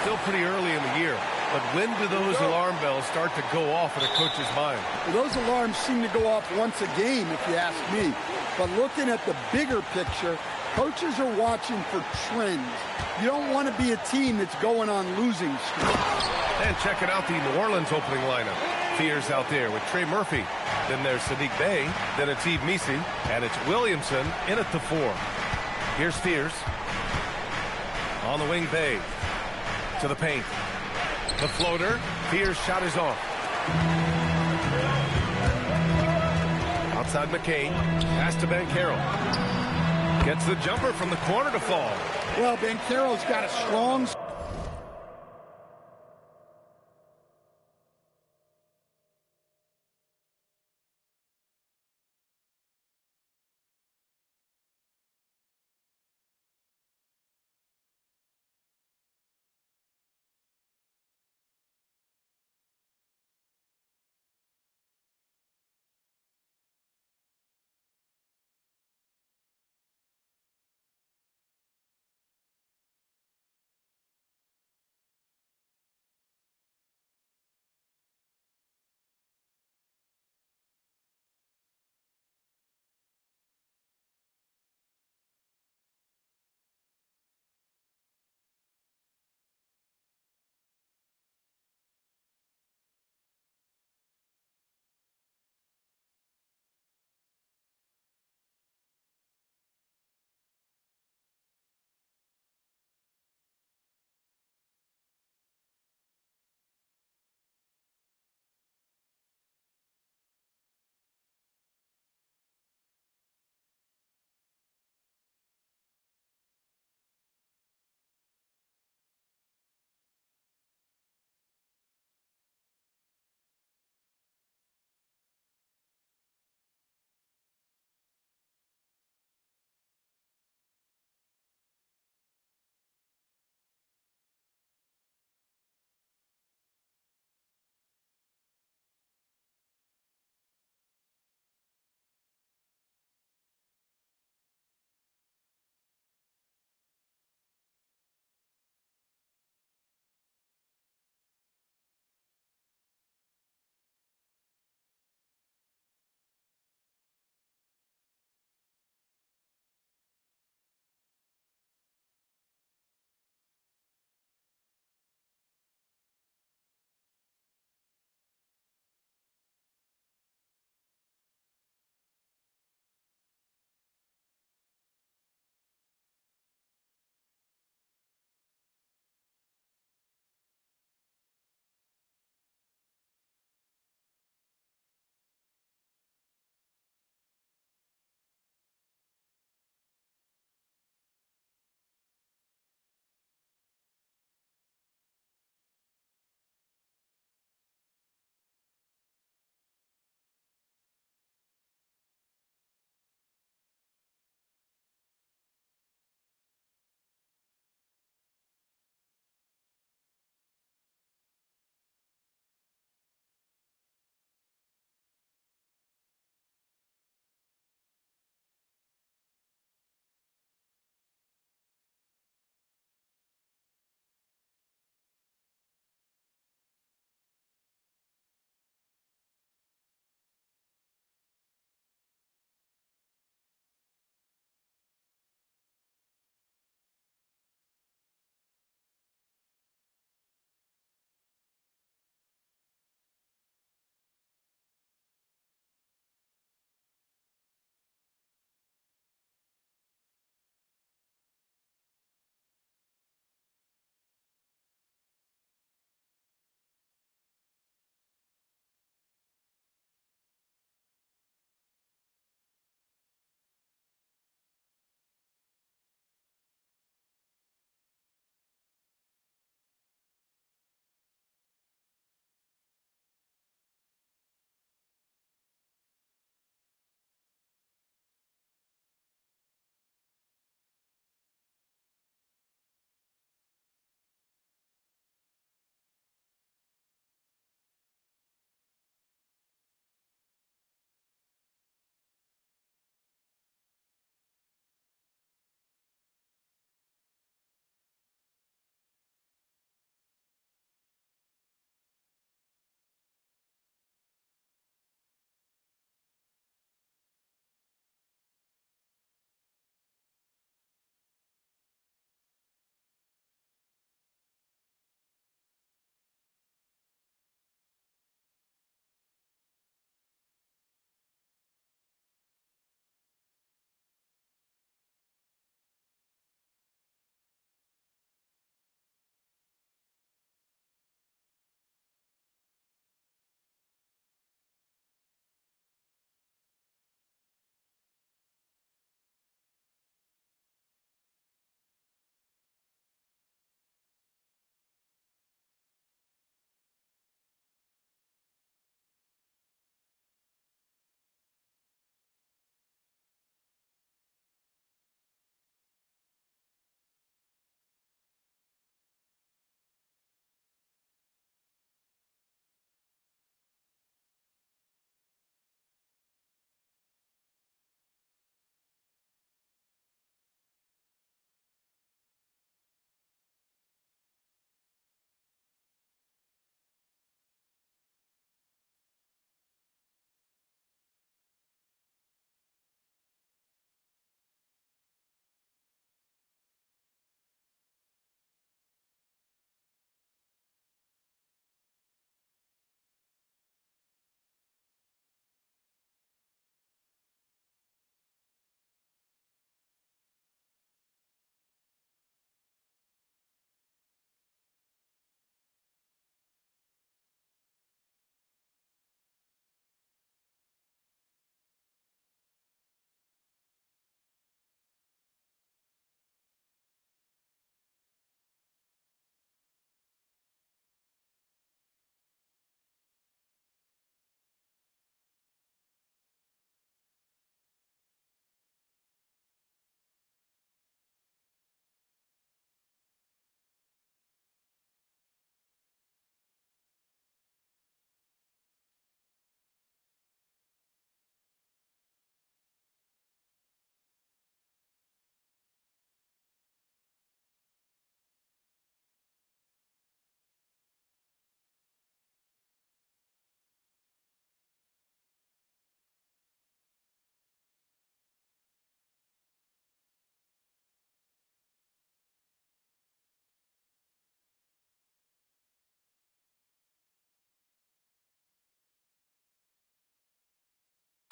still pretty early in the year. But when do those alarm bells start to go off in a coach's mind? Well, those alarms seem to go off once a game, if you ask me. But looking at the bigger picture, coaches are watching for trends. You don't want to be a team that's going on losing streaks. And checking out the New Orleans opening lineup. Fears out there with Trey Murphy. Then there's Sadiq Bey. Then it's Yves Missi. And it's Williamson in at the 4. Here's Fears. On the wing, Bey. To the paint. The floater. Fears' shot is off. Outside McCain. Pass to Banchero. Gets the jumper from the corner to fall. Well, Banchero's got a strong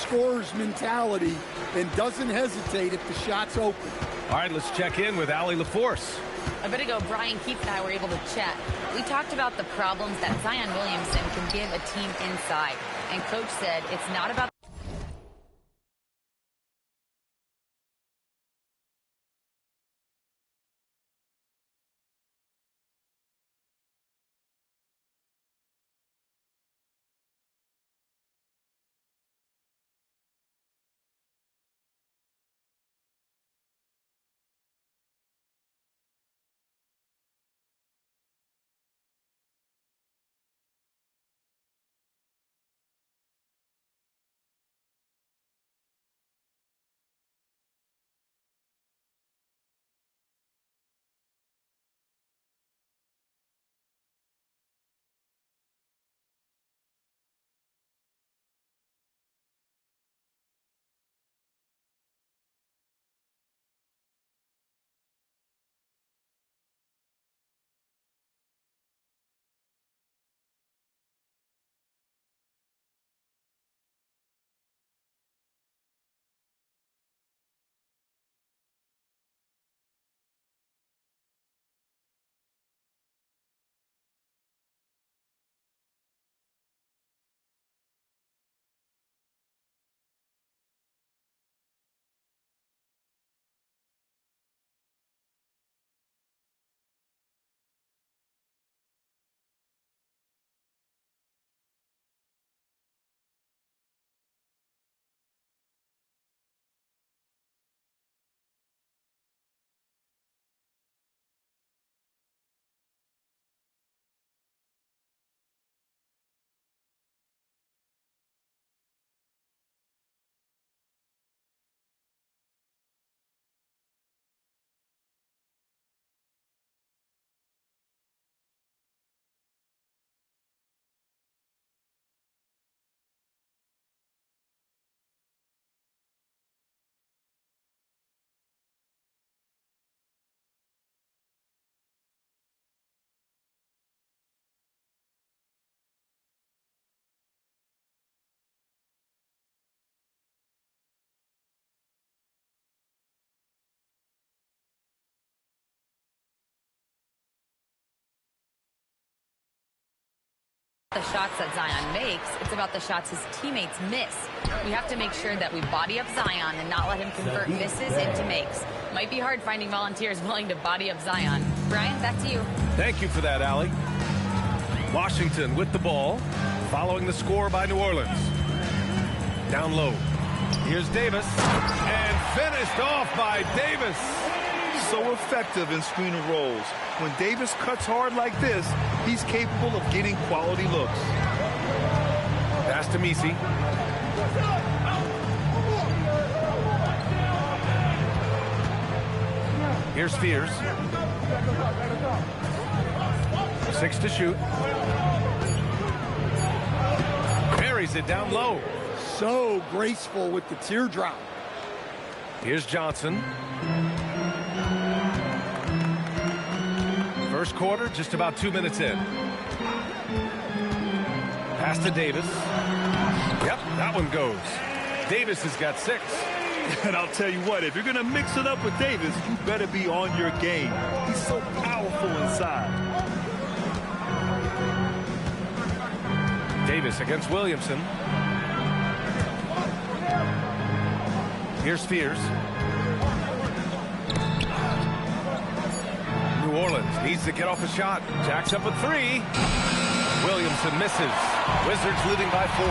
scorer's mentality and doesn't hesitate if the shot's open. All right, let's check in with Allie LaForce. A bit ago, Brian Keefe and I were able to chat. We talked about the problems that Zion Williamson can give a team inside. And Coach said it's not about the shots that Zion makes, it's about the shots his teammates miss. We have to make sure that we body up Zion and not let him convert misses into makes. Might be hard finding volunteers willing to body up Zion. Brian, back to you. Thank you for that, Allie. Washington with the ball, following the score by New Orleans. Down low. Here's Davis, and finished off by Davis. So effective in screen and rolls. When Davis cuts hard like this, he's capable of getting quality looks. Pass to Messi. Here's Fears. 6 to shoot. Buries it down low. So graceful with the teardrop. Here's Johnson. First quarter, just about 2 minutes in. Pass to Davis. Yep, that one goes. Davis has got 6. And I'll tell you what, if you're going to mix it up with Davis, you better be on your game. He's so powerful inside. Davis against Williamson. Here's Fears. New Orleans needs to get off a shot. Jacks up a 3. Williamson misses. Wizards leading by 4.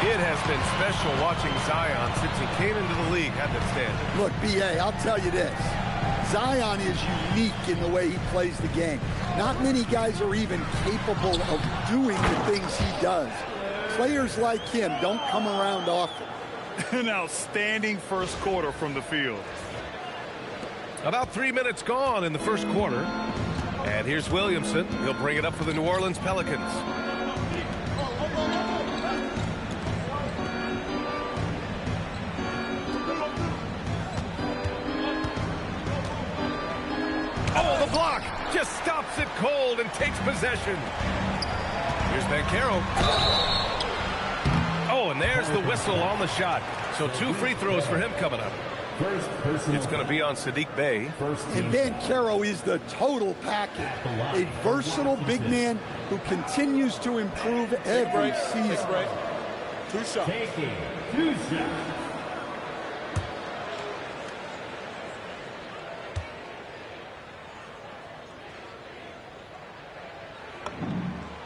It has been special watching Zion since he came into the league. Understand? Look, B.A., I'll tell you this. Zion is unique in the way he plays the game. Not many guys are even capable of doing the things he does. Players like him don't come around often. An outstanding first quarter from the field. About 3 minutes gone in the first quarter. And here's Williamson. He'll bring it up for the New Orleans Pelicans. Oh, the block just stops it cold and takes possession. Here's Banchero. Oh, a And there's the whistle on the shot. So 2 free throws for him coming up. It's going to be on Saddiq Bey. And Banchero is the total package. A versatile big man who continues to improve every season. 2 shots. Taking 2 shots.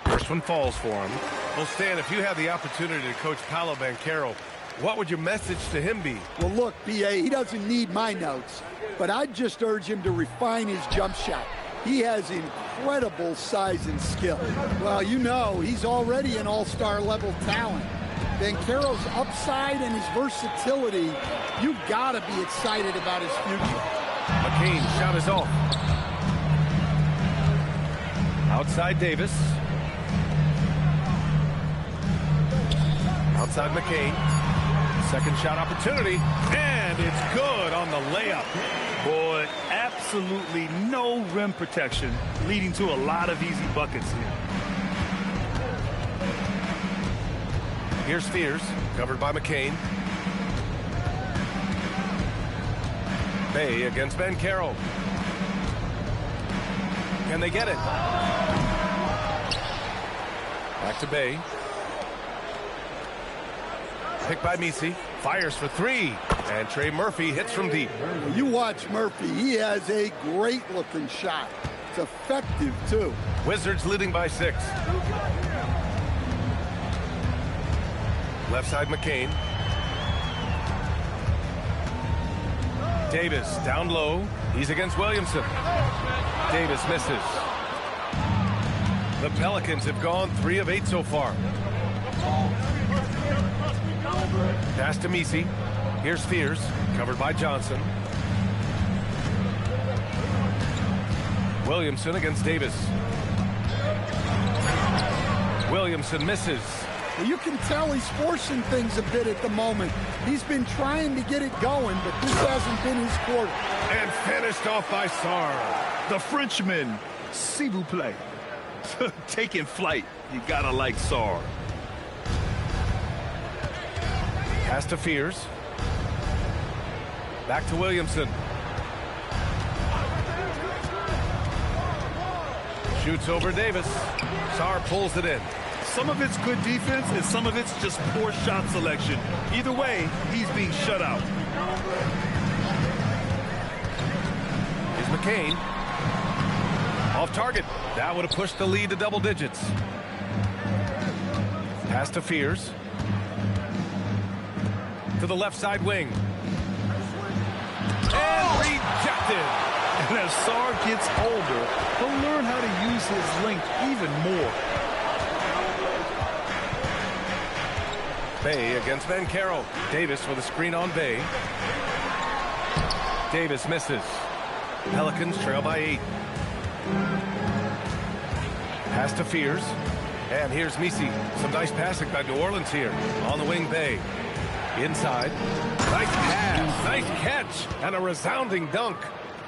First one falls for him. Well, Stan, if you had the opportunity to coach Paolo Banchero, what would your message to him be? Well, look, B.A., he doesn't need my notes, but I'd just urge him to refine his jump shot. He has incredible size and skill. Well, you know, he's already an all-star level talent. Banchero's upside and his versatility, you've got to be excited about his future. McCain shot is off. Outside Davis. Outside McCain. Second shot opportunity, and it's good on the layup. Boy, absolutely no rim protection, leading to a lot of easy buckets here. Here's Fears, covered by McCain. Bey against Banchero. Can they get it? Back to Bey. Picked by Misi. Fires for 3. And Trey Murphy hits from deep. You watch Murphy. He has a great-looking shot. It's effective, too. Wizards leading by 6. Left side McCain. Davis down low. He's against Williamson. Davis misses. The Pelicans have gone 3 of 8 so far. Pass to Misi. Here's Fears, covered by Johnson. Williamson against Davis. Williamson misses. Well, you can tell he's forcing things a bit at the moment. He's been trying to get it going, but this hasn't been his quarter. And finished off by Sarr. The Frenchman, s'il vous plaît. Taking flight. You gotta like Sarr. Pass to Fears. Back to Williamson. Shoots over Davis. Sarr pulls it in. Some of it's good defense, and some of it's just poor shot selection. Either way, he's being shut out. Here's McCain. Off target. That would have pushed the lead to double digits. Pass to Fears. To the left side wing. And rejected. And as Sarr gets older, he'll learn how to use his length even more. Bey against Banchero. Davis with a screen on Bey. Davis misses. Pelicans trail by 8. Pass to Fears. And here's Misi. Some nice passing by New Orleans here. On the wing, Bey. Inside. Nice pass. Nice catch. And a resounding dunk.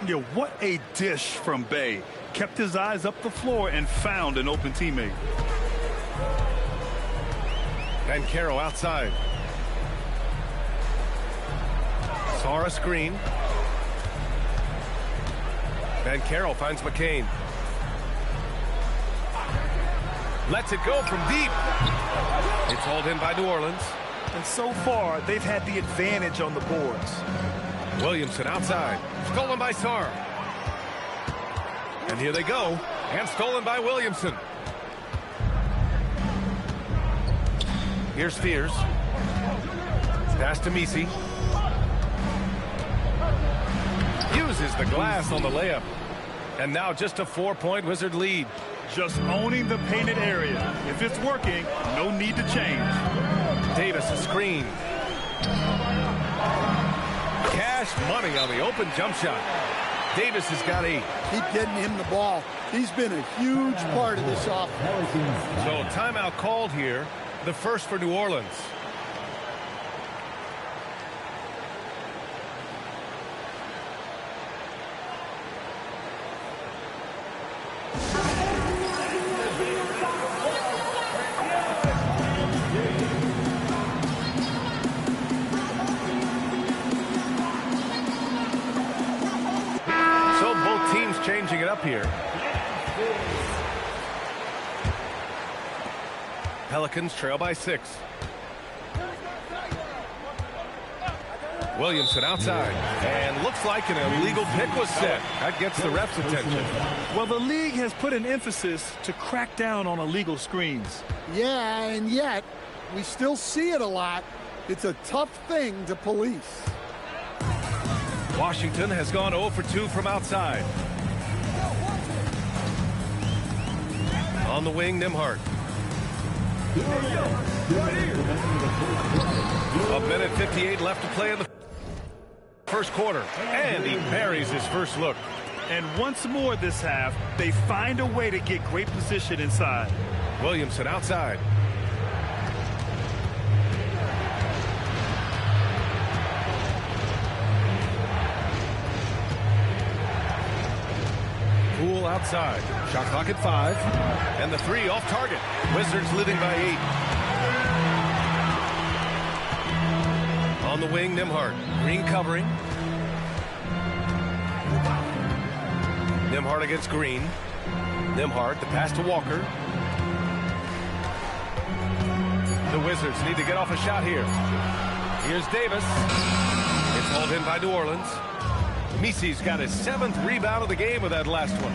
Yeah, what a dish from Bey. Kept his eyes up the floor and found an open teammate. Banchero outside. Sarr a screen. Banchero finds McCain. Lets it go from deep. It's hauled in by New Orleans. And so far, they've had the advantage on the boards. Williamson outside. Stolen by Sarr. And here they go. And stolen by Williamson. Here's Fears. Pass to Misi. Uses the glass on the layup. And now just a 4-point Wizard lead. Just owning the painted area. If it's working, no need to change. Davis a screen. Cash money on the open jump shot. Davis has got 8. Keep getting him the ball. He's been a huge part of this offense. So timeout called here. The first for New Orleans. here. Pelicans trail by 6. Williamson outside, and looks like an illegal pick was set. That gets the ref's attention. Well, the league has put an emphasis to crack down on illegal screens. Yeah, and yet we still see it a lot. It's a tough thing to police. Washington has gone 0 for 2 from outside. On the wing, Nembhard. A minute 58 left to play in the first quarter, and he buries his first look. And once more this half, they find a way to get great position inside. Williamson outside. Poole outside. Shot clock at 5. And the 3 off target. Wizards leading by 8. On the wing, Nembhard. Green covering. Nembhard against Green. Nembhard, the pass to Walker. The Wizards need to get off a shot here. Here's Davis. It's hauled in by New Orleans. Misi's got his 7th rebound of the game with that last one.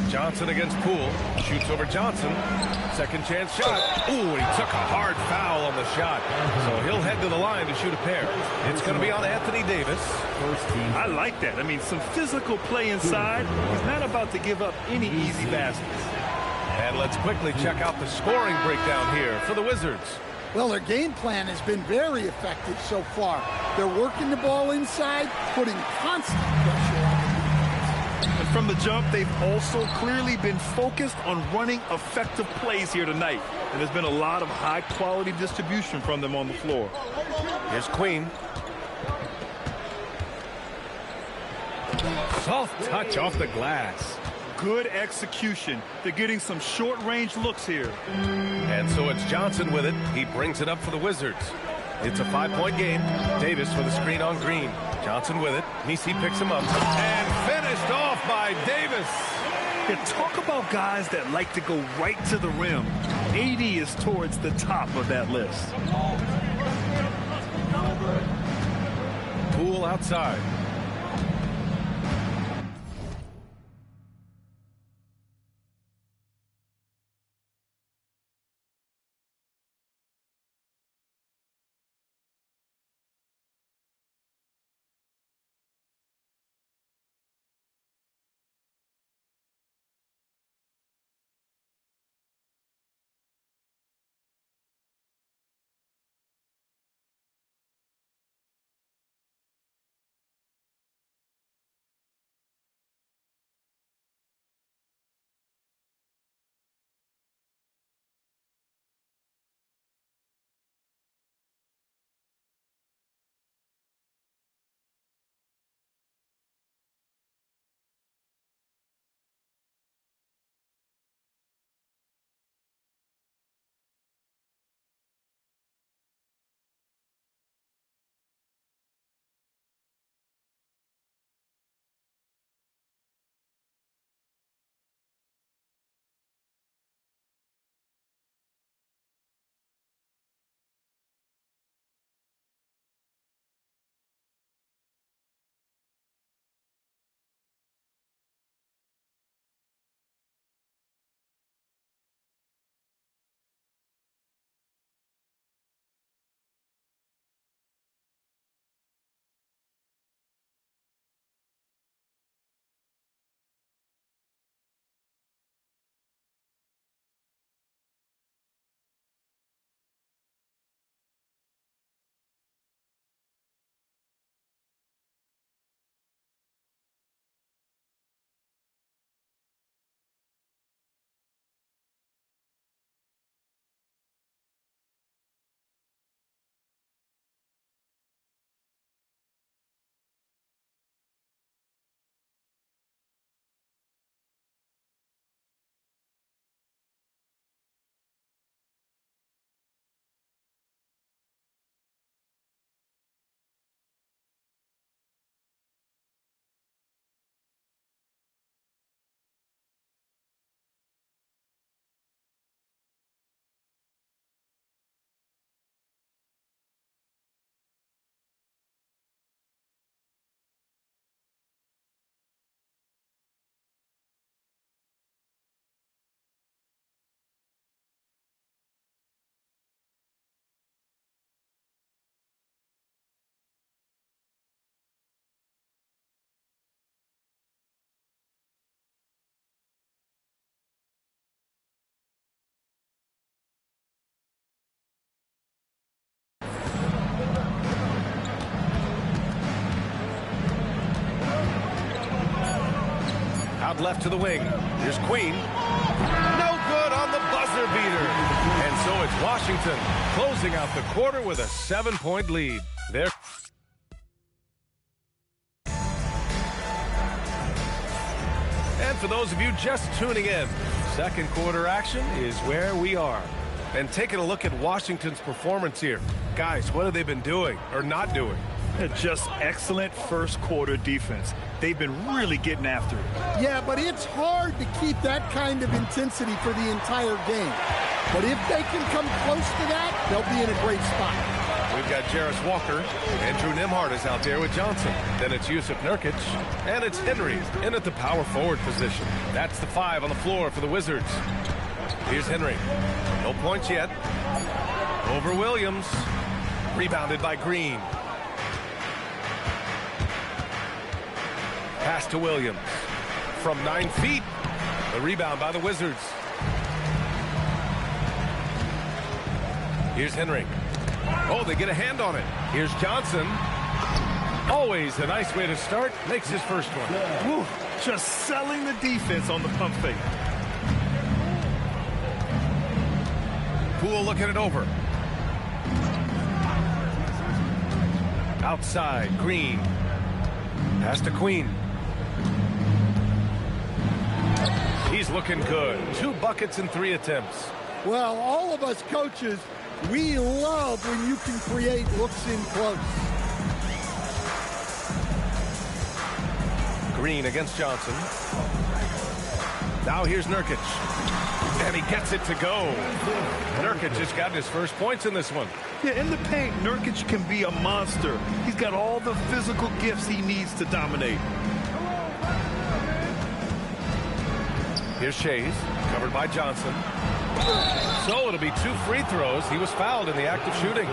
Johnson against Poole. Shoots over Johnson. Second chance shot. Ooh, he took a hard foul on the shot. So he'll head to the line to shoot a pair. It's going to be on Anthony Davis. I like that. I mean, some physical play inside. He's not about to give up any easy baskets. And let's quickly check out the scoring breakdown here for the Wizards. Well, their game plan has been very effective so far. They're working the ball inside, putting constant pressure on the defense. And from the jump, they've also clearly been focused on running effective plays here tonight. And there's been a lot of high-quality distribution from them on the floor. Here's Queen. Soft touch off the glass. Good execution. They're getting some short-range looks here. And so it's Johnson with it. He brings it up for the Wizards. It's a 5-point game. Davis with a screen on Green. Johnson with it. Misi picks him up. And finished off by Davis. Yeah, talk about guys that like to go right to the rim. AD is towards the top of that list. Poole outside. Out left to the wing. Here's Queen. No good on the buzzer beater. And so it's Washington closing out the quarter with a 7-point lead. There. And for those of you just tuning in, second quarter action is where we are. And taking a look at Washington's performance here. Guys, what have they been doing or not doing? Just excellent first quarter defense. They've been really getting after it. Yeah, but it's hard to keep that kind of intensity for the entire game. But if they can come close to that, they'll be in a great spot. We've got Jarris Walker. Andrew Nembhard is out there with Johnson. Then it's Jusuf Nurkic. And it's Henry in at the power forward position. That's the 5 on the floor for the Wizards. Here's Henry. No points yet. Over Williams. Rebounded by Green. Pass to Williams. From 9 feet. The rebound by the Wizards. Here's Henry. Oh, they get a hand on it. Here's Johnson. Always a nice way to start. Makes his first one. Woo, just selling the defense on the pump fake. Poole looking it over. Outside, Green. Pass to Queen. He's looking good. 2 buckets in 3 attempts. Well, all of us coaches, we love when you can create looks in close. Green against Johnson. Now here's Nurkic. And he gets it to go. Nurkic just got his first points in this one. Yeah, in the paint, Nurkic can be a monster. He's got all the physical gifts he needs to dominate. Here's Shays, covered by Johnson. So it'll be 2 free throws. He was fouled in the act of shooting.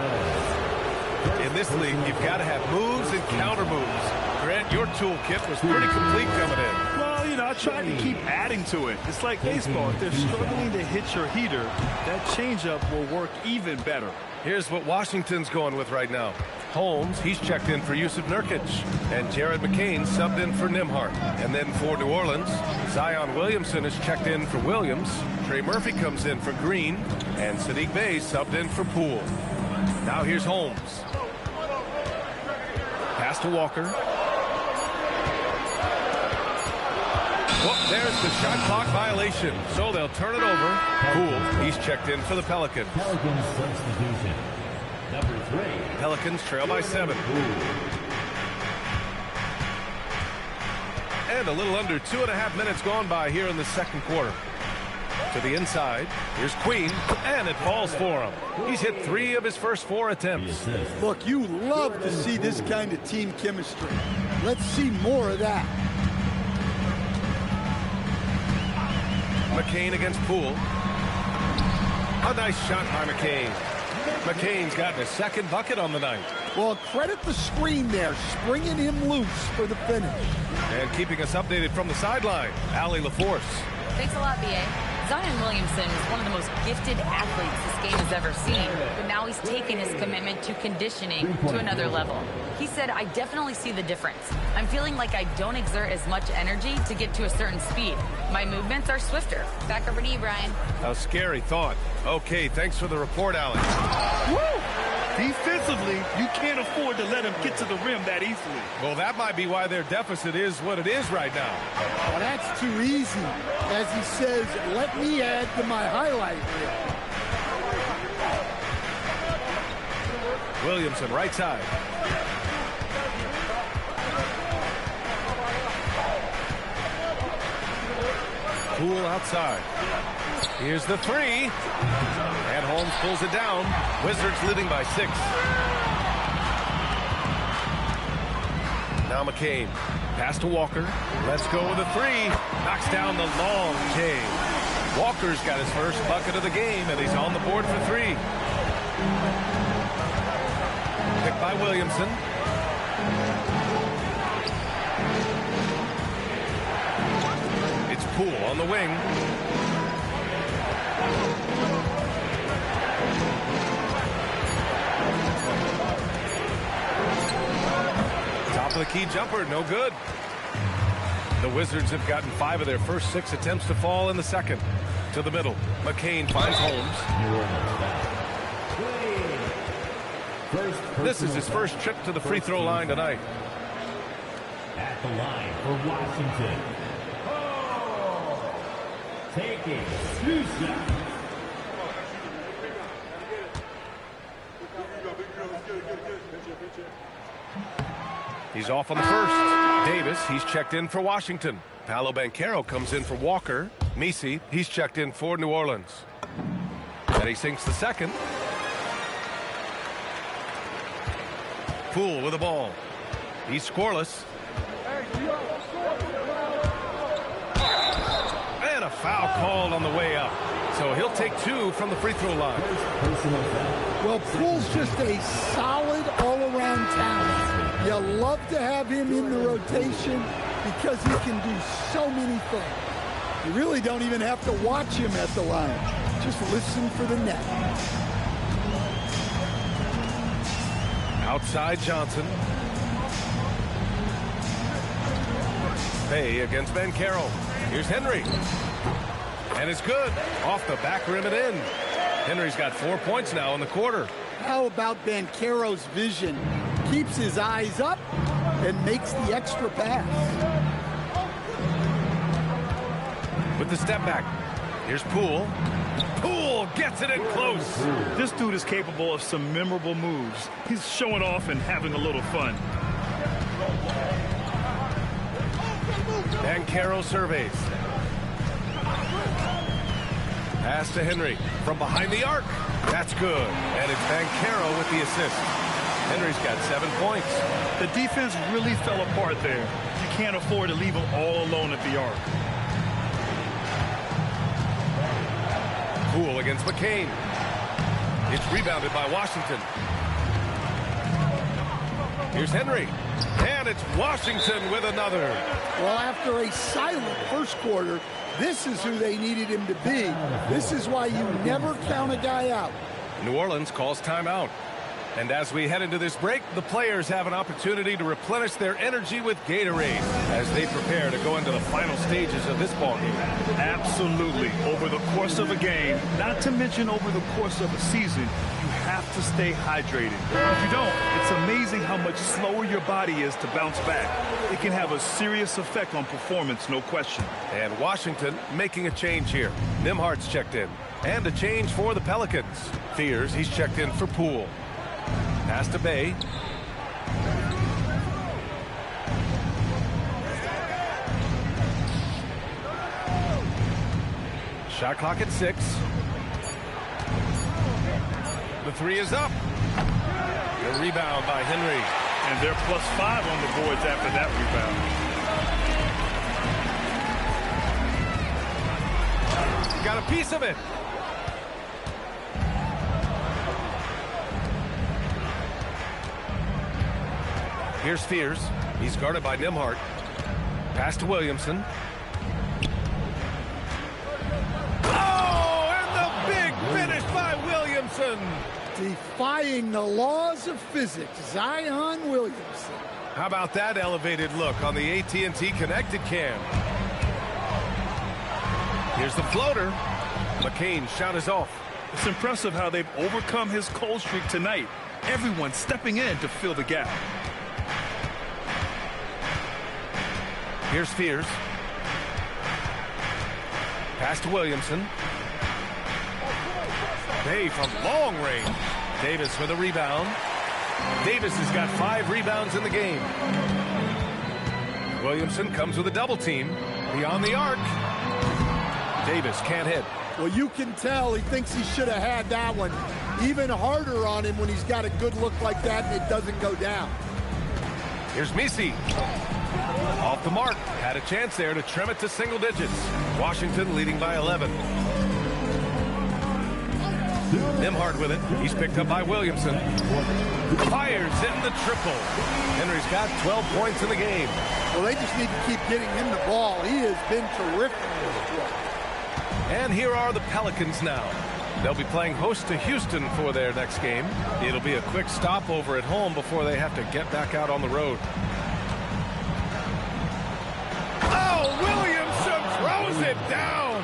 In this league, you've got to have moves and counter moves. Grant, your toolkit was pretty complete coming in. Well, you know, I tried to keep adding to it. It's like baseball. If they're struggling to hit your heater, that changeup will work even better. Here's what Washington's going with right now. Holmes, he's checked in for Jusuf Nurkic. And Jared McCain subbed in for Nembhard. And then for New Orleans, Zion Williamson is checked in for Williams. Trey Murphy comes in for Green. And Saddiq Bey subbed in for Poole. Now here's Holmes. Pass to Walker. Well, there's the shot clock violation. So they'll turn it over. Poole, he's checked in for the Pelicans. Pelicans substitution. Number 3. Pelicans trail by 7. And a little under 2.5 minutes gone by here in the second quarter. To the inside. Here's Queen. And it falls for him. He's hit 3 of his first 4 attempts. Look, you love to see this kind of team chemistry. Let's see more of that. McCain against Poole. A nice shot by McCain. McCain's gotten his second bucket on the night. Well, credit the screen there, springing him loose for the finish. And keeping us updated from the sideline, Allie LaForce. Thanks a lot, B.A. Zion Williamson is one of the most gifted athletes this game has ever seen, but now he's taken his commitment to conditioning to another level. He said, I definitely see the difference. I'm feeling like I don't exert as much energy to get to a certain speed. My movements are swifter. Back over to you, Brian. A scary thought. Okay, thanks for the report, Allie. Woo! Defensively, you can't afford to let him get to the rim that easily. Well, that might be why their deficit is what it is right now. Well, that's too easy. As he says, let me add to my highlight reel. Williamson, right side. Poole outside. Here's the 3. And Holmes pulls it down. Wizards leading by 6. Now McCain. Pass to Walker. Let's go with a 3. Knocks down the long K. Walker's got his first bucket of the game, and he's on the board for 3. Picked by Williamson. It's Poole on the wing. Top of the key jumper, no good. The Wizards have gotten 5 of their first 6 attempts to fall in the second. To the middle. McCain finds Holmes. This is his first trip to the free throw line tonight. At the line for Washington. Taking 2 shots. He's off on the first. Davis, he's checked in for Washington. Paolo Banchero comes in for Walker. Messi, he's checked in for New Orleans. And he sinks the second. Poole with the ball. He's scoreless. And a foul called on the way up. So he'll take 2 from the free throw line. Well, Poole's just a solid all-around talent. You love to have him in the rotation because he can do so many things. You really don't even have to watch him at the line. Just listen for the net. Outside Johnson. Bay against Banchero. Here's Henry. And it's good. Off the back rim and in. Henry's got 4 points now in the quarter. How about Banchero's vision? Keeps his eyes up and makes the extra pass. With the step back. Here's Poole. Poole gets it in close. This dude is capable of some memorable moves. He's showing off and having a little fun. Banchero surveys. Pass to Henry from behind the arc. That's good. And it's Banchero with the assist. Henry's got 7 points. The defense really fell apart there. You can't afford to leave him all alone at the arc. Poole against McCain. It's rebounded by Washington. Here's Henry. And it's Washington with another. Well, after a silent first quarter, this is who they needed him to be. This is why you never count a guy out. New Orleans calls timeout. And as we head into this break, the players have an opportunity to replenish their energy with Gatorade as they prepare to go into the final stages of this ballgame. Absolutely. Over the course of a game, not to mention over the course of a season, you have to stay hydrated. If you don't, it's amazing how much slower your body is to bounce back. It can have a serious effect on performance, no question. And Washington making a change here. Nimhart's checked in. And a change for the Pelicans. Fears he's checked in for Poole. Pass to Bay. Shot clock at 6. The 3 is up. The rebound by Henry. And they're +5 on the boards after that rebound. Got a piece of it. Here's Fears. He's guarded by Nimhart. Pass to Williamson. Oh, and the big finish by Williamson. Defying the laws of physics, Zion Williamson. How about that elevated look on the AT&T Connected Cam? Here's the floater. McCain's shot is off. It's impressive how they've overcome his cold streak tonight. Everyone stepping in to fill the gap. Here's Fears. Pass to Williamson. Bay from long range. Davis with a rebound. Davis has got 5 rebounds in the game. Williamson comes with a double team. Beyond the arc. Davis can't hit. Well, you can tell he thinks he should have had that one. Even harder on him when he's got a good look like that and it doesn't go down. Here's Messi. Off the mark. Had a chance there to trim it to single digits. Washington leading by 11. Nimhart with it. He's picked up by Williamson. Fires in the triple. Henry's got 12 points in the game. Well, they just need to keep getting him the ball. He has been terrific this trip. And here are the Pelicans now. They'll be playing host to Houston for their next game. It'll be a quick stopover at home before they have to get back out on the road. Oh, it down.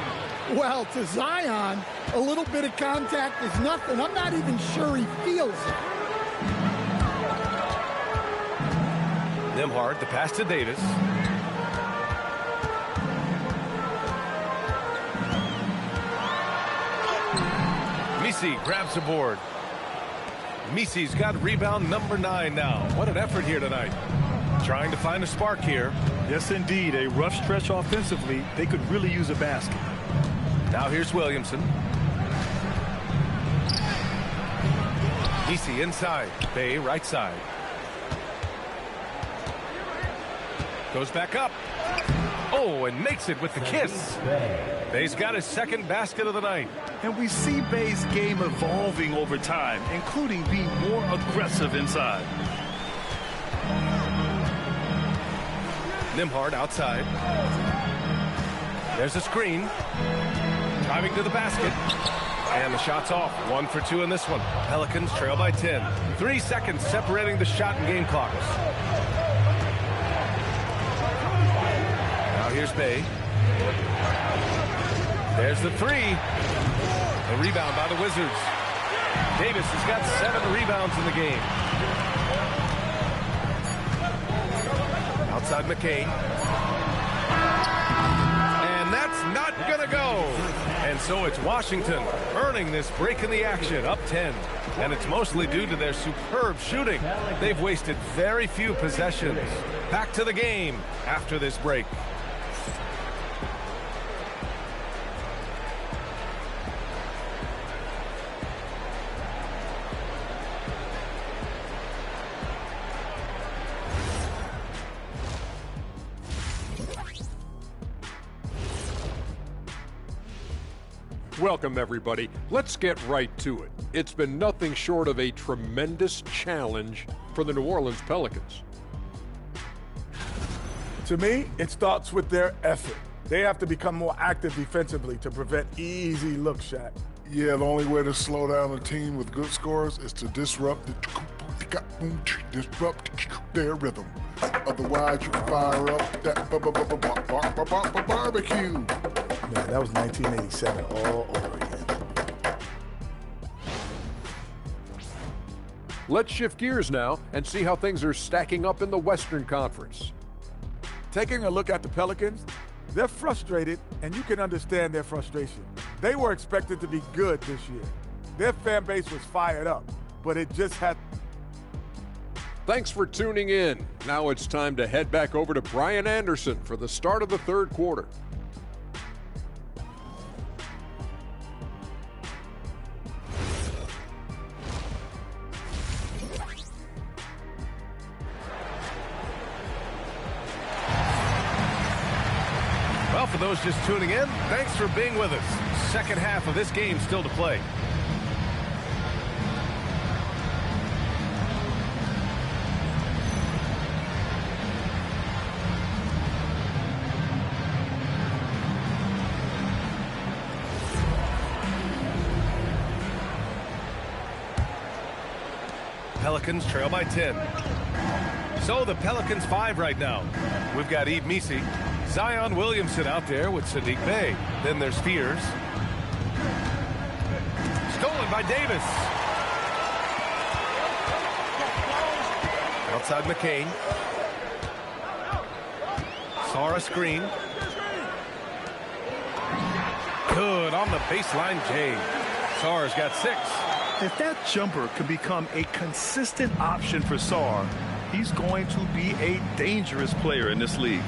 Well, to Zion, a little bit of contact is nothing. I'm not even sure he feels it. Nembhard, the pass to Davis. Missi grabs the board. Missi's got rebound number 9 now. What an effort here tonight. Trying to find a spark here. Yes, indeed. A rough stretch offensively. They could really use a basket. Now here's Williamson. Missi inside. Bey right side. Goes back up. Oh, and makes it with the kiss. Bey's got his second basket of the night. And we see Bey's game evolving over time, including being more aggressive inside. Nembhard outside. There's a screen. Driving to the basket. And the shot's off. 1 for 2 in this one. Pelicans trail by 10. 3 seconds separating the shot and game clocks. Now here's Bey. There's the 3. The rebound by the Wizards. Davis has got 7 rebounds in the game. Outside McCain. And that's not going to go. And so it's Washington earning this break in the action, up 10. And it's mostly due to their superb shooting. They've wasted very few possessions. Back to the game after this break. Welcome, everybody. Let's get right to it. It's been nothing short of a tremendous challenge for the New Orleans Pelicans. To me, it starts with their effort. They have to become more active defensively to prevent easy look shots. Yeah, the only way to slow down a team with good scores is to disrupt their rhythm. Otherwise, you can fire up that barbecue. Man, that was 1987 all over again. Let's shift gears now and see how things are stacking up in the Western Conference. Taking a look at the Pelicans, they're frustrated, and you can understand their frustration. They were expected to be good this year. Their fan base was fired up, but it just had... Thanks for tuning in. Now it's time to head back over to Brian Anderson for the start of the third quarter. Well, for those just tuning in, thanks for being with us. Second half of this game still to play. Pelicans trail by 10. So the Pelicans 5 right now. We've got Yves Missi, Zion Williamson out there with Saddiq Bey. Then there's Fears. Stolen by Davis. Outside McCain. Sarr screen. Good on the baseline, Jay. Sarr's got 6. If that jumper can become a consistent option for Sarr, he's going to be a dangerous player in this league.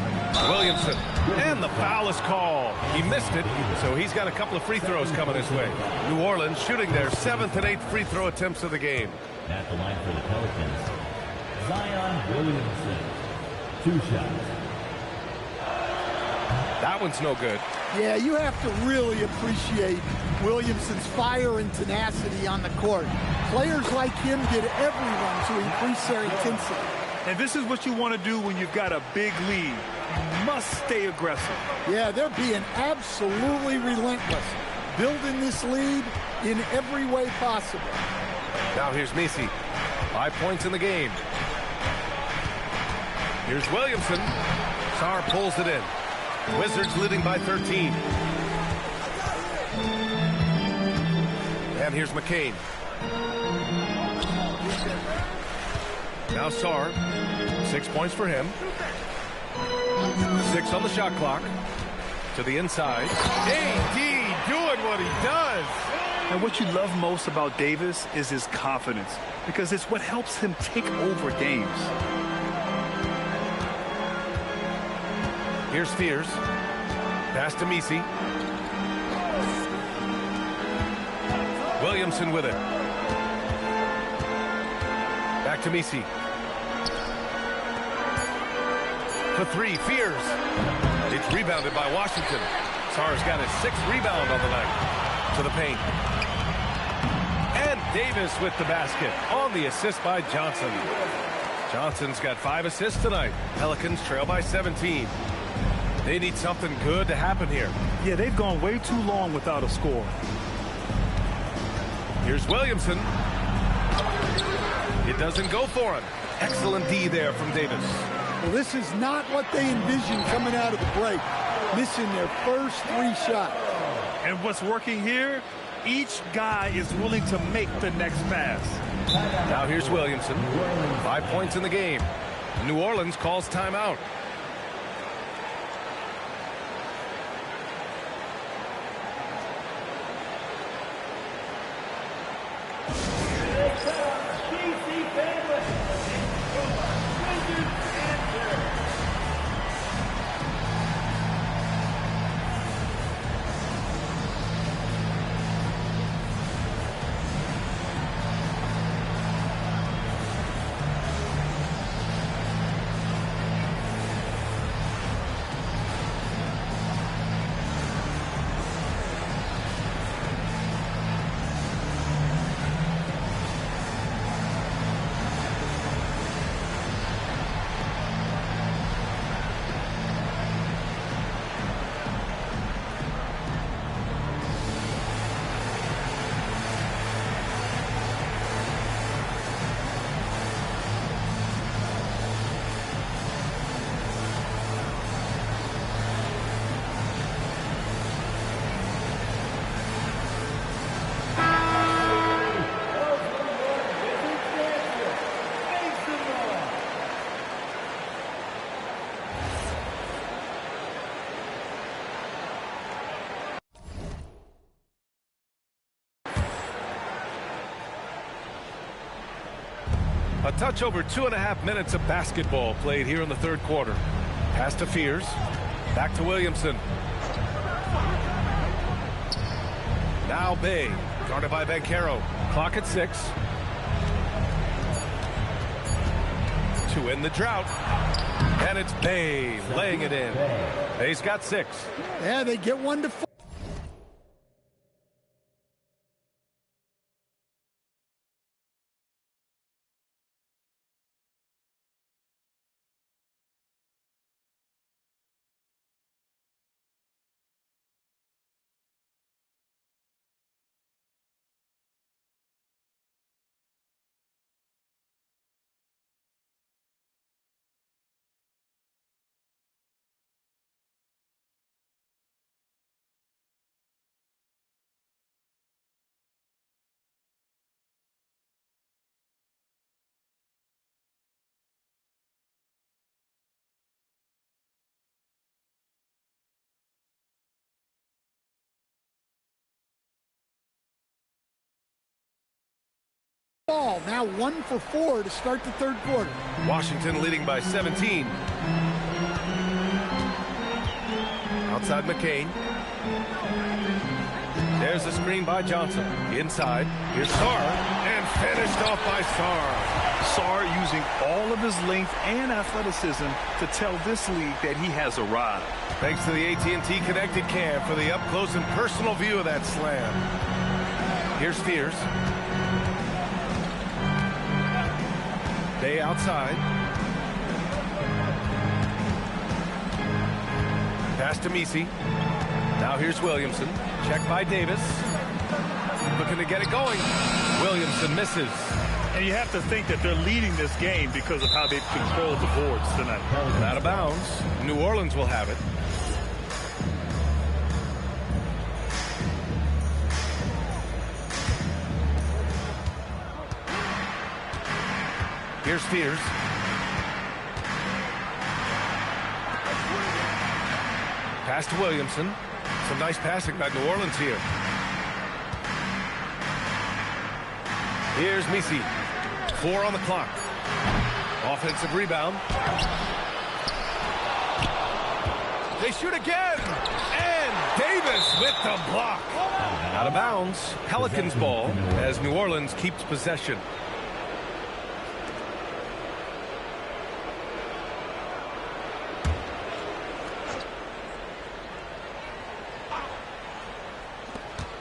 Williamson, and the foul is called. He missed it, so he's got a couple of free throws coming his way. New Orleans shooting their 7th and 8th free throw attempts of the game. At the line for the Pelicans, Zion Williamson. 2 shots. That one's no good. Yeah, you have to really appreciate Williamson's fire and tenacity on the court. Players like him get everyone to increase their intensity. And this is what you want to do when you've got a big lead. You must stay aggressive. Yeah, they're being absolutely relentless, building this lead in every way possible. Now here's Missi. 5 points in the game. Here's Williamson. Sarr pulls it in. Wizards leading by 13. And here's McCain. Now Sarr. 6 points for him. 6 on the shot clock. To the inside. AD doing what he does. And what you love most about Davis is his confidence, because it's what helps him take over games. Here's Fears. Pass to Messi. Williamson with it. Back to Messi. For 3, Fears. It's rebounded by Washington. Sarr's got his 6th rebound on the night. To the paint. And Davis with the basket on the assist by Johnson. Johnson's got 5 assists tonight. Pelicans trail by 17. They need something good to happen here. Yeah, they've gone way too long without a score. Here's Williamson. It doesn't go for him. Excellent D there from Davis. Well, this is not what they envisioned coming out of the break. Missing their first 3 shots. And what's working here? Each guy is willing to make the next pass. Now here's Williamson. 5 points in the game. New Orleans calls timeout. A touch over 2.5 minutes of basketball played here in the 3rd quarter. Pass to Fears. Back to Williamson. Now Bay. Guarded by Banchero. Clock at 6. To end the drought. And it's Bay laying it in. Bay's got 6. Yeah, they get 1 to 4. Ball now 1 for 4 to start the 3rd quarter. Washington leading by 17. Outside McCain. There's a screen by Johnson. Inside. Here's Sarr. And finished off by Sarr. Sarr using all of his length and athleticism to tell this league that he has arrived. Thanks to the AT&T Connected Cam for the up-close and personal view of that slam. Here's Fears. Bay outside. Pass to Messi. Now here's Williamson. Checked by Davis. Looking to get it going. Williamson misses. And you have to think that they're leading this game because of how they've controlled the boards tonight. Out of bounds. New Orleans will have it. Here's Fears. Pass to Williamson. Some nice passing by New Orleans here. Here's Misi. 4 on the clock. Offensive rebound. They shoot again. And Davis with the block. Out of bounds. Pelicans ball as New Orleans keeps possession.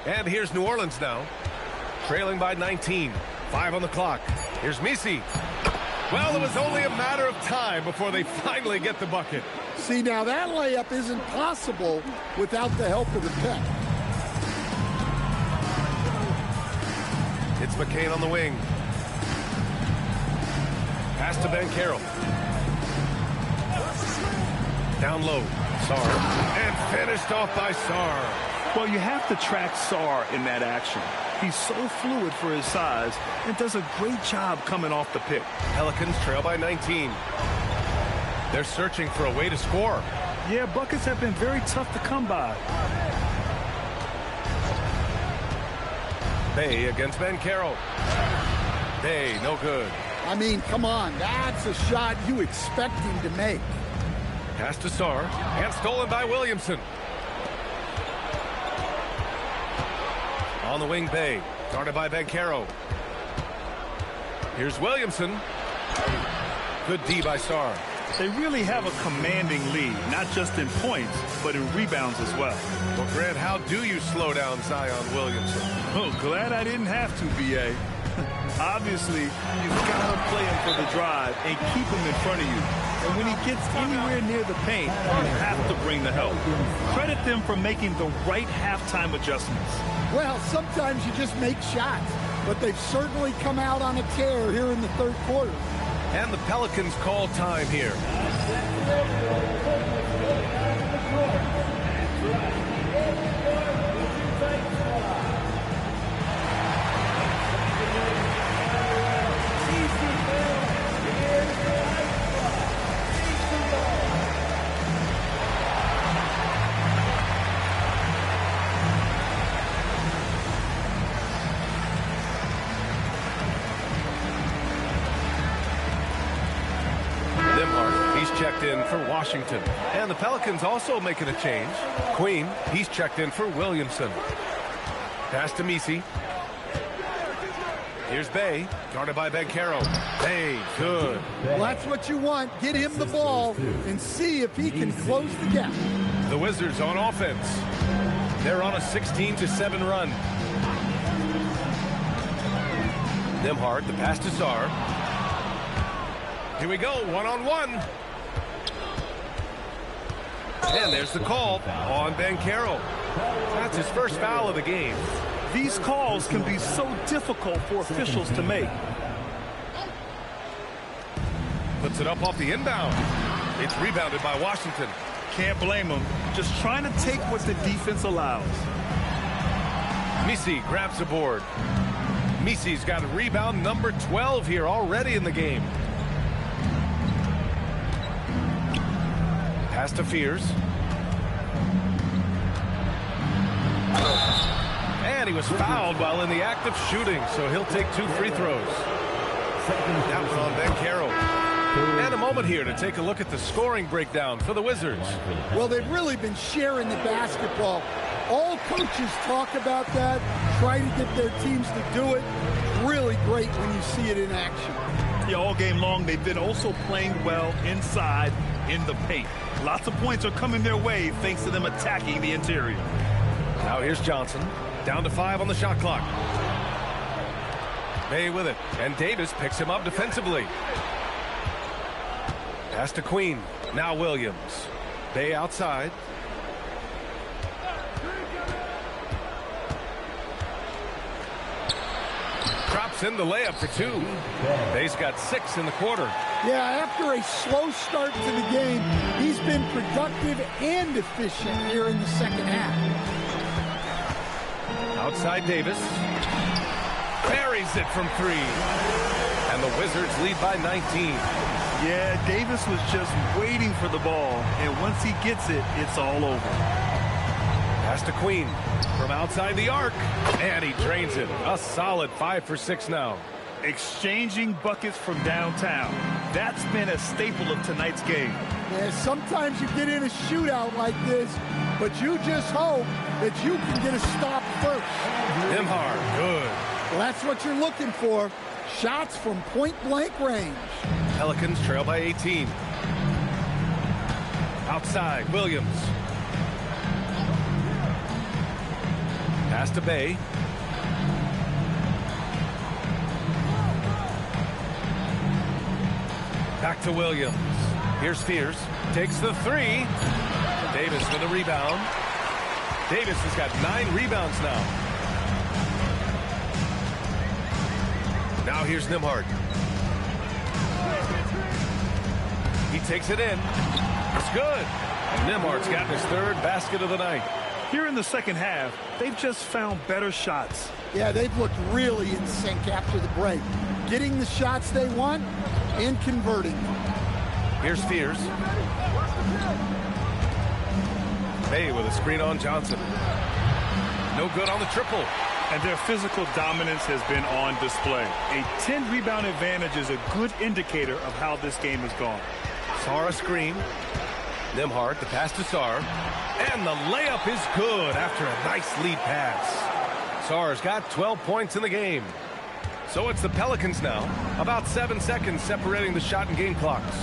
And here's New Orleans now, trailing by 19. 5 on the clock. Here's Misi. Well, it was only a matter of time before they finally get the bucket. See, now that layup isn't possible without the help of the pick. It's McCain on the wing. Pass to Banchero. Down low. Sarr. And finished off by Sarr. Well, you have to track Sarr in that action. He's so fluid for his size and does a great job coming off the pick. Pelicans trail by 19. They're searching for a way to score. Yeah, buckets have been very tough to come by. Bey against Banchero. Bey, no good. I mean, come on. That's a shot you expect him to make. Pass to Sarr. And stolen by Williamson. On the wing, Bey. Guarded by Banchero. Here's Williamson. Good D by Sarr. They really have a commanding lead, not just in points, but in rebounds as well. Well, Grant, how do you slow down Zion Williamson? Oh, glad I didn't have to, B.A. Obviously, you've got to play him for the drive and keep him in front of you. And when he gets anywhere near the paint, you have to bring the help. Credit them for making the right halftime adjustments. Well, sometimes you just make shots, but they've certainly come out on a tear here in the third quarter. And the Pelicans call time here. Checked in for Washington. And the Pelicans also making a change. Queen, he's checked in for Williamson. Pass to Misi. Here's Bey, guarded by Banchero. Bey, good. Well, that's what you want. Get him the ball and see if he can close the gap. The Wizards on offense. They're on a 16-7 run. Nembhard, the pass to Sarr. Here we go, one-on-one. And there's the call on Banchero. That's his first foul of the game. These calls can be so difficult for officials to make. Puts it up off the inbound. It's rebounded by Washington. Can't blame him. Just trying to take what the defense allows. Misi grabs the board. Misi's got rebound number 12 here already in the game. Pass to Fears. And he was fouled while in the act of shooting, so he'll take 2 free throws. That one on Banchero. And a moment here to take a look at the scoring breakdown for the Wizards. Well, they've really been sharing the basketball. All coaches talk about that, try to get their teams to do it. Really great when you see it in action. Yeah, all game long, they've been also playing well inside in the paint. Lots of points are coming their way thanks to them attacking the interior. Now here's Johnson. Down to 5 on the shot clock. Bey with it. And Davis picks him up defensively. Pass to Queen. Now Williams. Bey outside. Drops in the layup for 2. Bey's got 6 in the quarter. Yeah, after a slow start to the game, he's been productive and efficient here in the second half. Outside Davis. Buries it from 3. And the Wizards lead by 19. Yeah, Davis was just waiting for the ball, and once he gets it, it's all over. Pass to Queen from outside the arc, and he drains it. A solid 5 for 6 now. Exchanging buckets from downtown. That's been a staple of tonight's game. Yeah, sometimes you get in a shootout like this, but you just hope that you can get a stop first. Nembhard, good. Well, that's what you're looking for. Shots from point-blank range. Pelicans trail by 18. Outside, Williams. Pass to Bay. Back to Williams. Here's Fears. Takes the 3. Davis with a rebound. Davis has got 9 rebounds now. Now here's Nembhard. He takes it in. It's good. Nembhard's gotten his 3rd basket of the night. Here in the second half, they've just found better shots. Yeah, they've looked really in sync after the break. Getting the shots they want and converting them. Here's Fears. Bay with a screen on Johnson. No good on the triple. And their physical dominance has been on display. A 10-rebound advantage is a good indicator of how this game has gone. Sarr a screen. Nembhard, the pass to Sarr. And the layup is good after a nice lead pass. Sarr's got 12 points in the game. So it's the Pelicans now. About 7 seconds separating the shot and game clocks.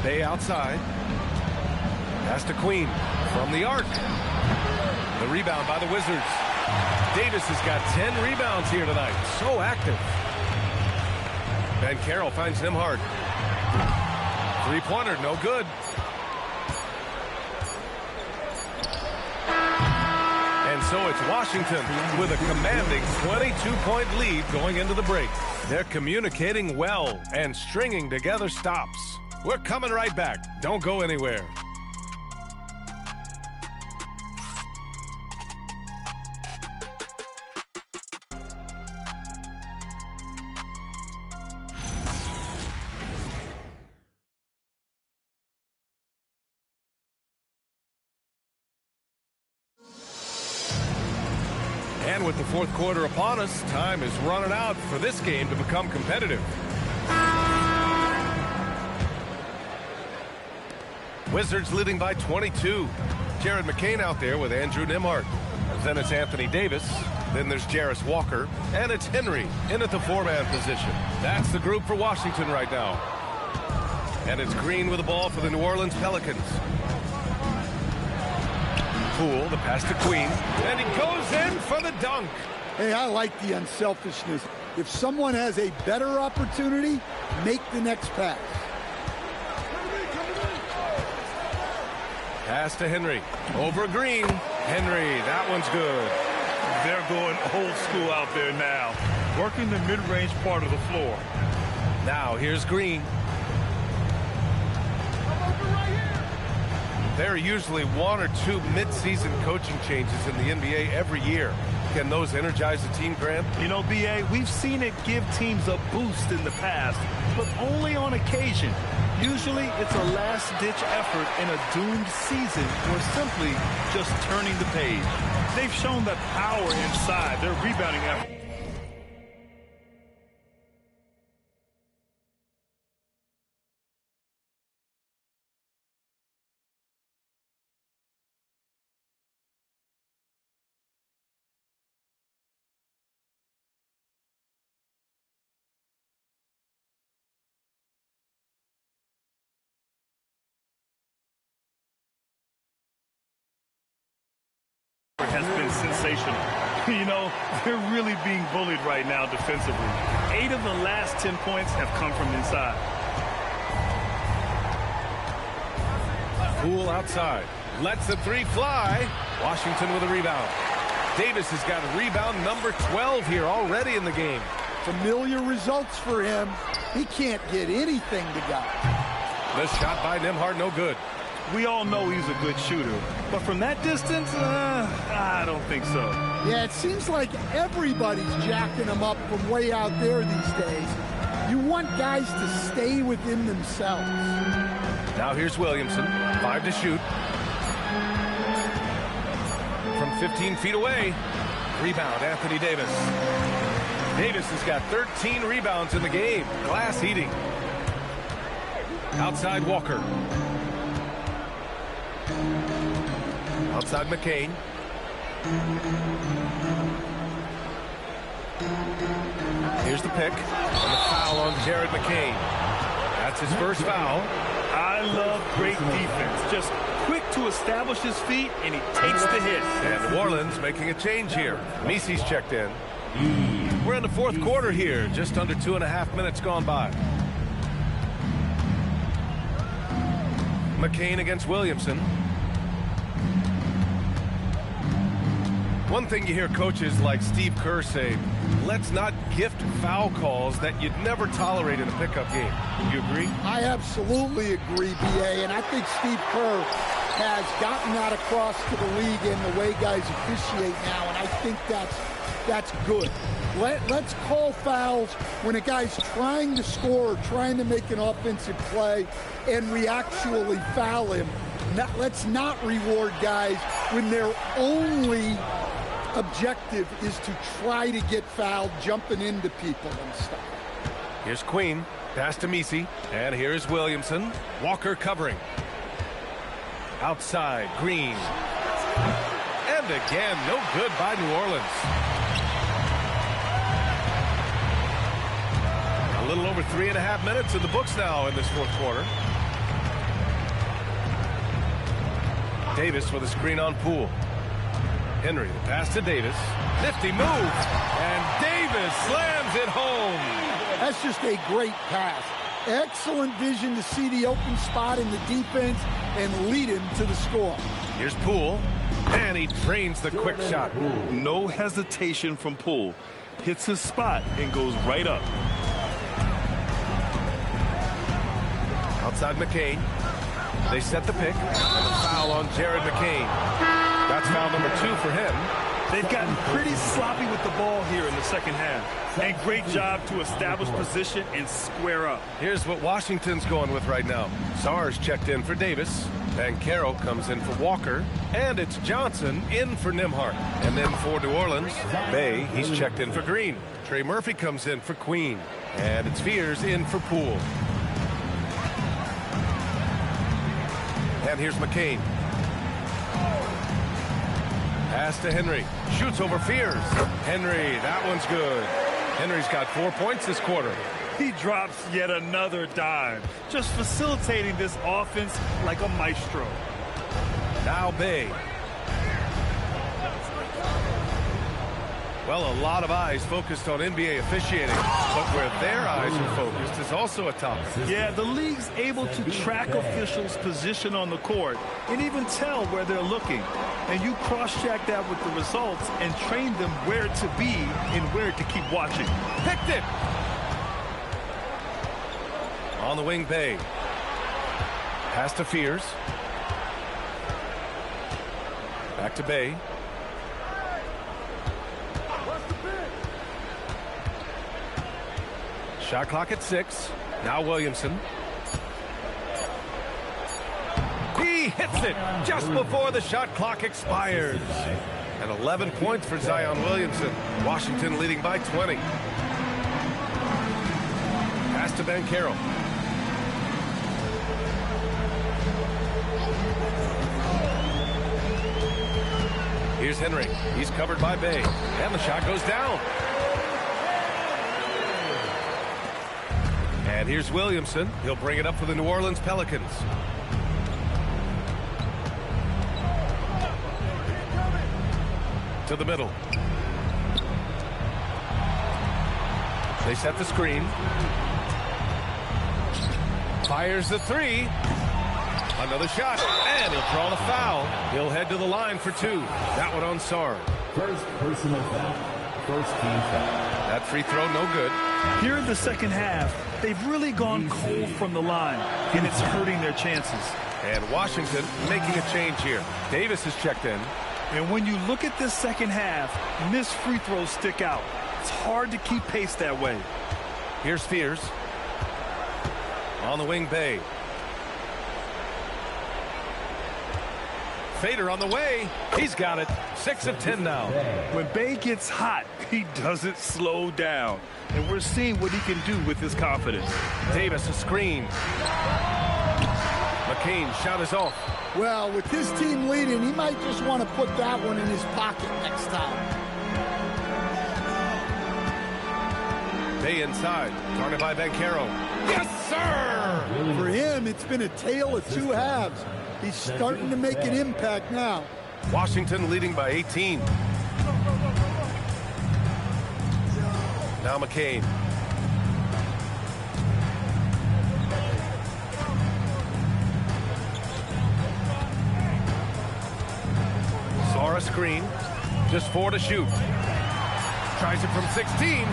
Bay outside. Pass to Queen from the arc. The rebound by the Wizards. Davis has got 10 rebounds here tonight. So active. Ben Carroll finds Nembhard. Three-pointer, no good. And so it's Washington with a commanding 22-point lead going into the break. They're communicating well and stringing together stops. We're coming right back. Don't go anywhere. And with the fourth quarter upon us, time is running out for this game to become competitive. Wizards leading by 22. Jared McCain out there with Andrew Nembhard. Then it's Anthony Davis. Then there's Jarris Walker. And it's Henry in at the 4-man position. That's the group for Washington right now. And it's Green with the ball for the New Orleans Pelicans. Poole, the pass to Queen. And he goes in for the dunk. Hey, I like the unselfishness. If someone has a better opportunity, make the next pass. Pass to Henry. Over Green. Henry, that one's good. They're going old school out there now, working the mid-range part of the floor. Now here's Green. There are usually 1 or 2 mid-season coaching changes in the NBA every year. Can those energize the team, Grant? You know, B.A., we've seen it give teams a boost in the past, but only on occasion. Usually it's a last-ditch effort in a doomed season or simply just turning the page. They've shown that power inside their rebounding effort. Has been sensational. You know, they're really being bullied right now defensively. 8 of the last 10 points have come from inside. Poole outside. Lets the 3 fly. Washington with a rebound. Davis has got rebound number 12 here already in the game. Familiar results for him. He can't get anything to go. The shot by Nembhard, no good. We all know he's a good shooter. But from that distance, I don't think so. Yeah, it seems like everybody's jacking him up from way out there these days. You want guys to stay within themselves. Now here's Williamson, 5 to shoot. From 15 feet away, rebound, Anthony Davis. Davis has got 13 rebounds in the game. Glass eating. Outside Walker. Outside McCain. Here's the pick. And the foul on Jared McCain. That's his first foul. I love great defense. Just quick to establish his feet, and he takes the hit. And New Orleans making a change here. Misi's checked in. We're in the fourth quarter here. Just under 2.5 minutes gone by. McCain against Williamson. One thing you hear coaches like Steve Kerr say, let's not gift foul calls that you'd never tolerate in a pickup game. You agree? I absolutely agree, B.A., and I think Steve Kerr has gotten that across to the league in the way guys officiate now, and I think that's good. Let's call fouls when a guy's trying to score or trying to make an offensive play and we actually foul him. Let's not reward guys when their only objective is to try to get fouled, jumping into people and stuff. Here's Queen, pass to Misi, and here's Williamson. Walker covering. Outside, Green. And again, no good by New Orleans. A little over 3.5 minutes in the books now in this fourth quarter. Davis with a screen on Poole. Henry, the pass to Davis. Nifty move. And Davis slams it home. That's just a great pass. Excellent vision to see the open spot in the defense and lead him to the score. Here's Poole. And he drains the quick shot. No hesitation from Poole. Hits his spot and goes right up. Outside McCain. They set the pick. And a foul on Jared McCain. That's foul number 2 for him. They've gotten pretty sloppy with the ball here in the second half. And great job to establish position and square up. Here's what Washington's going with right now. Sarge checked in for Davis. And Carroll comes in for Walker. And it's Johnson in for Nembhard. And then for New Orleans, Bay, he's checked in for Green. Trey Murphy comes in for Queen. And it's Fears in for Poole. And here's McCain. Pass to Henry. Shoots over Fears. Henry, that one's good. Henry's got 4 points this quarter. He drops yet another dime. Just facilitating this offense like a maestro. Now Bay. Well, a lot of eyes focused on NBA officiating, but where their eyes are focused is also a topic. Yeah, the league's able to track officials' position on the court and even tell where they're looking. And you cross-check that with the results and train them where to be and where to keep watching. Picked it! On the wing, Bay. Pass to Fears. Back to Bay. Shot clock at 6. Now Williamson. He hits it just before the shot clock expires. And 11 points for Zion Williamson. Washington leading by 20. Pass to Banchero. Here's Henry. He's covered by Bay. And the shot goes down. And here's Williamson. He'll bring it up for the New Orleans Pelicans. To the middle. They set the screen. Fires the 3. Another shot. And he'll draw the foul. He'll head to the line for 2. That one on Sarge. First personal foul. First team foul. That free throw no good. Here in the second half, they've really gone cold from the line, and it's hurting their chances. And Washington making a change here. Davis is checked in. And when you look at this second half, missed free throws stick out. It's hard to keep pace that way. Here's Fears. On the wing, Bey. Fader on the way. He's got it. 6 of 10 now. When Bey gets hot, he doesn't slow down. And we're seeing what he can do with his confidence. Davis a screen. McCain shot is off. Well, with his team leading, he might just want to put that one in his pocket next time. Bey inside. Guarded by Banchero. Yes, sir! For him, it's been a tale of two halves. He's starting to make an impact now. Washington leading by 18. Now McCain. Saw a screen. Just 4 to shoot. Tries it from 16.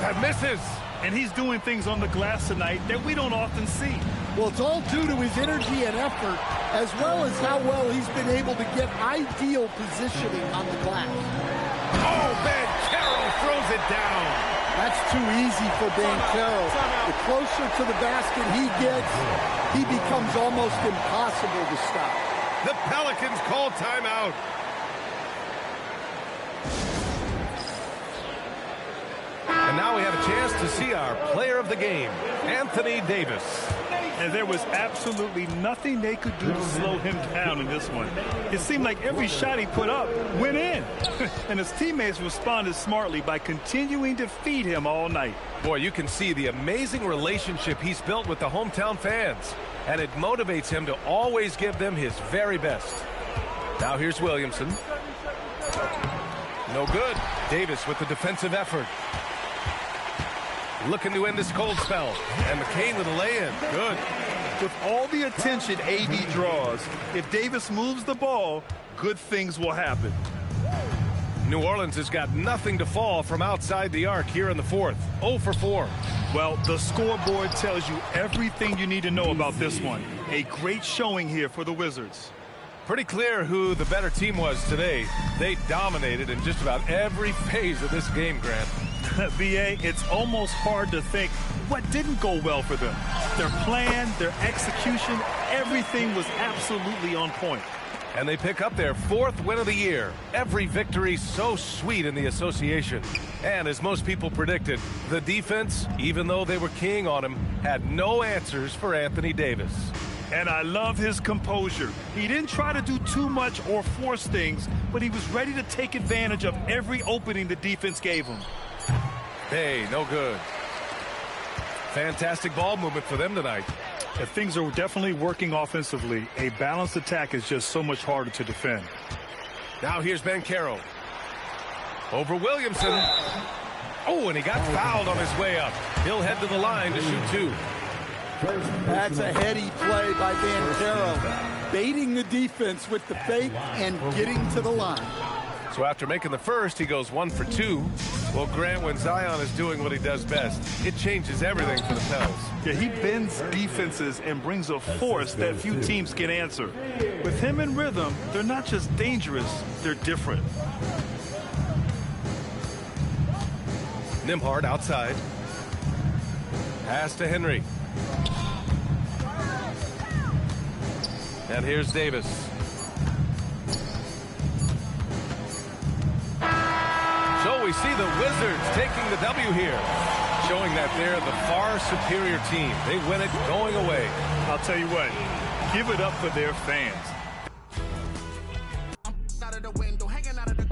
That misses. And he's doing things on the glass tonight that we don't often see. Well, it's all due to his energy and effort, as well as how well he's been able to get ideal positioning on the glass. Oh, Banchero throws it down. That's too easy for Banchero. The closer to the basket he gets, he becomes almost impossible to stop. The Pelicans call timeout. And now we have a chance to see our player of the game, Anthony Davis. And there was absolutely nothing they could do to slow him down in this one. It seemed like every shot he put up went in. And his teammates responded smartly by continuing to feed him all night. Boy, you can see the amazing relationship he's built with the hometown fans. And it motivates him to always give them his very best. Now here's Williamson. No good. Davis with the defensive effort. Looking to end this cold spell. And McCain with a lay-in. Good. With all the attention AD draws, if Davis moves the ball, good things will happen. New Orleans has got nothing to fall from outside the arc here in the fourth. 0 for 4. Well, the scoreboard tells you everything you need to know about this one. A great showing here for the Wizards. Pretty clear who the better team was today. They dominated in just about every phase of this game, Grant. B.A., it's almost hard to think what didn't go well for them. Their plan, their execution, everything was absolutely on point. And they pick up their 4th win of the year. Every victory so sweet in the association. And as most people predicted, the defense, even though they were keying on him, had no answers for Anthony Davis. And I love his composure. He didn't try to do too much or force things, but he was ready to take advantage of every opening the defense gave him. Hey, no good. Fantastic ball movement for them tonight. If things are definitely working offensively, a balanced attack is just so much harder to defend. Now here's Banchero. Over Williamson. Oh, and he got fouled on his way up. He'll head to the line to shoot 2. That's a heady play by Banchero, baiting the defense with the fake and getting to the line. So after making the first, he goes 1 for 2. Well, Grant, when Zion is doing what he does best, it changes everything for the Pels. Yeah, he bends defenses and brings a force that few teams can answer. With him in rhythm, they're not just dangerous, they're different. Nembhard outside. Pass to Henry. And here's Davis. So we see the Wizards taking the W here, showing that they're the far superior team. They win it going away. I'll tell you what, give it up for their fans. Out of the window, hanging out of the